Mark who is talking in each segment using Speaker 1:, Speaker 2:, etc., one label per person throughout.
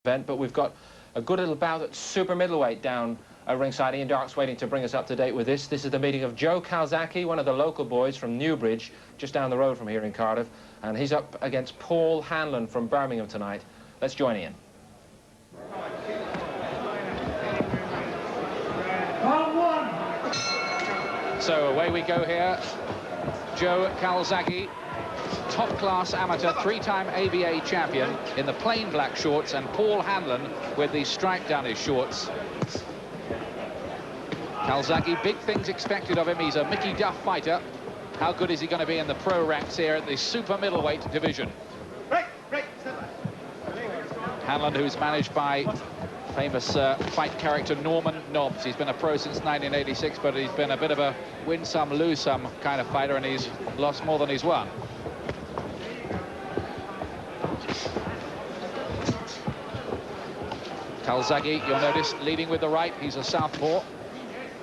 Speaker 1: event, but we've got a good little bout at super middleweight down ringside. Ian Dark's waiting to bring us up to date with this. This is the meeting of Joe Calzaghe, one of the local boys from Newbridge, just down the road from here in Cardiff, and he's up against Paul Hanlon from Birmingham tonight. Let's join Ian. So away we go here. Joe Calzaghe, top-class amateur, three-time ABA champion in the plain black shorts, and Paul Hanlon with the stripe down his shorts. Calzaghe, big things expected of him. He's a Mickey Duff fighter. How good is he going to be in the pro ranks here at the super middleweight division? Hanlon, who's managed by famous fight character Norman Nobbs. He's been a pro since 1986, but he's been a bit of a win some, lose some kind of fighter, and he's lost more than he's won. Calzaghe, you'll notice, leading with the right. He's a southpaw.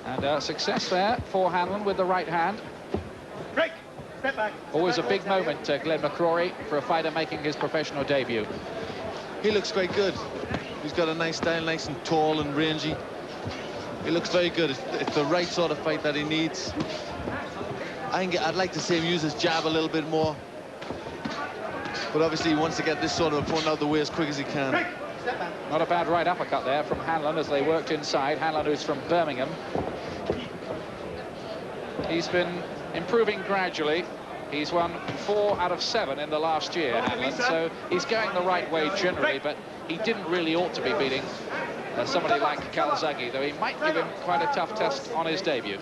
Speaker 1: And success there for Hanlon with the right hand.
Speaker 2: Break. Step back.
Speaker 1: Always a big moment, Glenn McCrory, for a fighter making his professional debut.
Speaker 3: He looks quite good. He's got a nice style, nice and tall and rangy. He looks very good. It's the right sort of fight that he needs. I'd like to see him use his jab a little bit more. But obviously he wants to get this sort of opponent out of the way as quick as he can.
Speaker 2: Break. Step back.
Speaker 1: Not a bad right uppercut there from Hanlon as they worked inside. Hanlon, who's from Birmingham. He's been improving gradually. He's won 4 out of 7 in the last year, Hanlon, so he's going the right way generally, but he didn't really ought to be beating somebody like Calzaghe, though he might give him quite a tough test on his debut.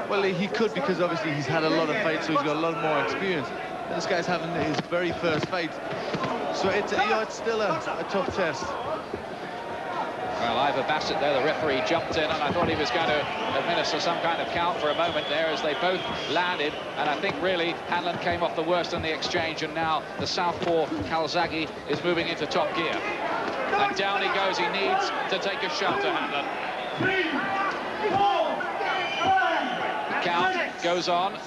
Speaker 3: Well, he could, because obviously he's had a lot of fights, so he's got a lot more experience. This guy's having his very first fight, so it's, it's still a tough test.
Speaker 1: Well, Ivor Bassett there, the referee, jumped in, and I thought he was going to administer some kind of count for a moment there as they both landed, and I think really Hanlon came off the worst in the exchange, and now the southpaw Calzaghe is moving into top gear. And down he goes. He needs to take a shot to Hanlon. 3, 4, 5. The count goes on.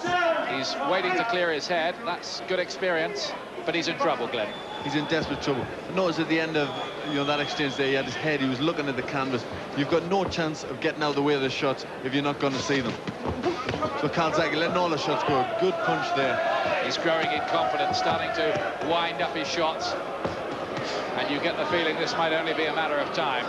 Speaker 1: He's waiting to clear his head. That's good experience, but he's in trouble, Glenn.
Speaker 3: He's in desperate trouble. Notice at the end of that exchange there, he had his head, he was looking at the canvas. You've got no chance of getting out of the way of the shots if you're not going to see them. So Calzaghe letting all the shots go. Good punch there.
Speaker 1: He's growing in confidence, starting to wind up his shots. And you get the feeling this might only be a matter of time.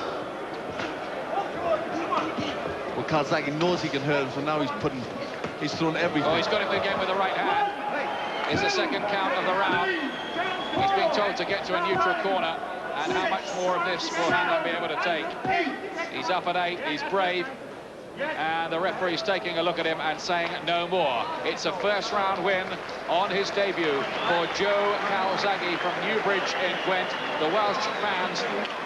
Speaker 3: Well, Calzaghe knows he can hurt him, so now he's thrown everything.
Speaker 1: Oh, he's got him again with the right hand. It's the second count of the round. He's being told to get to a neutral corner, and how much more of this will Hanlon be able to take? He's up at 8, he's brave, and the referee's taking a look at him and saying no more. It's a first-round win on his debut for Joe Calzaghe from Newbridge in Gwent. The Welsh fans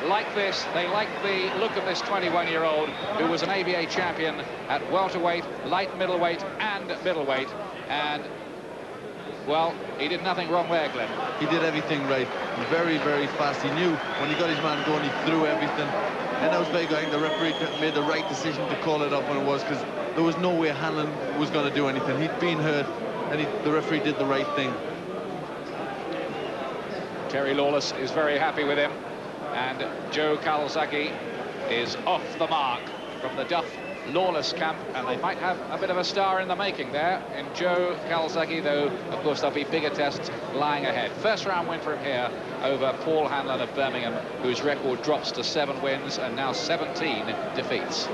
Speaker 1: like this. They like the look of this 21-year-old who was an ABA champion at welterweight, light middleweight, and middleweight. And well, he did nothing wrong there, Glenn.
Speaker 3: He did everything right. Very, very fast. He knew when he got his man going, he threw everything. And that was very good. I think the referee made the right decision to call it up when it was, because there was no way Hanlon was going to do anything. He'd been hurt, and the referee did the right thing.
Speaker 1: Terry Lawless is very happy with him, and Joe Calzaghe is off the mark from the Duff Lawless camp, and they might have a bit of a star in the making there in Joe Calzaghe, though of course there'll be bigger tests lying ahead. First round win for him here over Paul Hanlon of Birmingham, whose record drops to 7 wins and now 17 defeats.